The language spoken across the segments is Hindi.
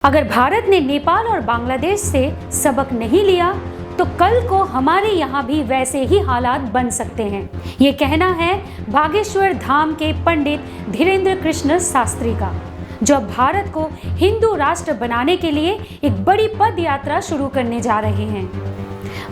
अगर भारत ने नेपाल और बांग्लादेश से सबक नहीं लिया तो कल को हमारे यहाँ भी वैसे ही हालात बन सकते हैं। ये कहना है बागेश्वर धाम के पंडित धीरेन्द्र कृष्ण शास्त्री का, जो अब भारत को हिंदू राष्ट्र बनाने के लिए एक बड़ी पद यात्रा शुरू करने जा रहे हैं।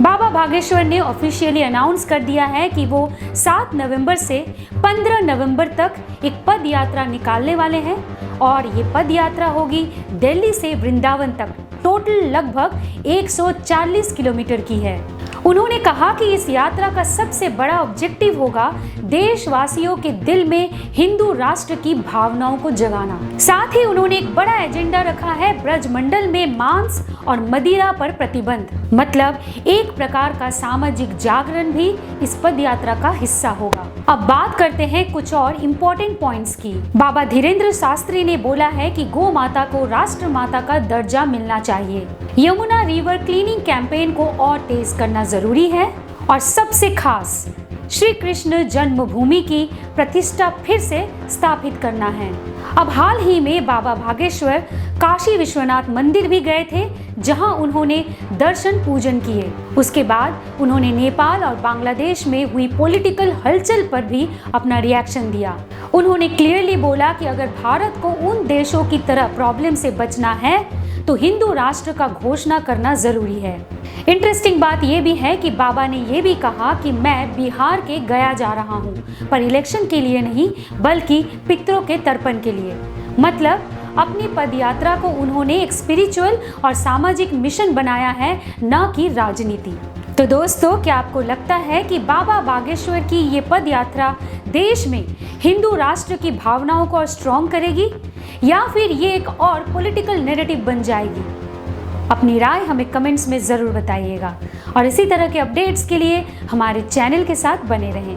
बाबा बागेश्वर ने ऑफिशियली अनाउंस कर दिया है कि वो 7 नवंबर से 15 नवंबर तक एक पद यात्रा निकालने वाले हैं और ये पद यात्रा होगी दिल्ली से वृंदावन तक। टोटल लगभग 140 किलोमीटर की है। उन्होंने कहा कि इस यात्रा का सबसे बड़ा ऑब्जेक्टिव होगा देशवासियों के दिल में हिंदू राष्ट्र की भावनाओं को जगाना। साथ ही उन्होंने एक बड़ा एजेंडा रखा है ब्रजमंडल में मांस और मदिरा पर प्रतिबंध, मतलब एक प्रकार का सामाजिक जागरण भी इस पद यात्रा का हिस्सा होगा। अब बात करते हैं कुछ और इम्पोर्टेंट पॉइंट्स की। बाबा धीरेन्द्र शास्त्री ने बोला है कि गौ माता को राष्ट्र माता का दर्जा मिलना चाहिए। यमुना रिवर क्लीनिंग कैंपेन को और तेज करना जरूरी है और सबसे खास श्री कृष्ण जन्मभूमि की प्रतिष्ठा फिर से स्थापित करना है। अब हाल ही में बाबा बागेश्वर काशी विश्वनाथ मंदिर भी गए थे, जहां उन्होंने दर्शन पूजन किए। उसके बाद उन्होंने नेपाल और बांग्लादेश में हुई पॉलिटिकल हलचल पर भी अपना रिएक्शन दिया। उन्होंने क्लियरली बोला कि अगर भारत को उन देशों की तरह प्रॉब्लम से बचना है तो हिंदू राष्ट्र का घोषणा करना जरूरी है। इंटरेस्टिंग बात यह भी है कि बाबा ने यह भी कहा कि मैं बिहार के गया जा रहा हूं, पर इलेक्शन के लिए नहीं बल्कि पितरों के तर्पण के लिए। मतलब अपनी पदयात्रा को उन्होंने एक स्पिरिचुअल और सामाजिक मिशन बनाया है, न कि राजनीति। तो दोस्तों, क्या आपको लगता है कि बाबा बागेश्वर की ये पद यात्रा देश में हिंदू राष्ट्र की भावनाओं को स्ट्रॉन्ग करेगी या फिर ये एक और पॉलिटिकल नैरेटिव बन जाएगी? अपनी राय हमें कमेंट्स में ज़रूर बताइएगा और इसी तरह के अपडेट्स के लिए हमारे चैनल के साथ बने रहें।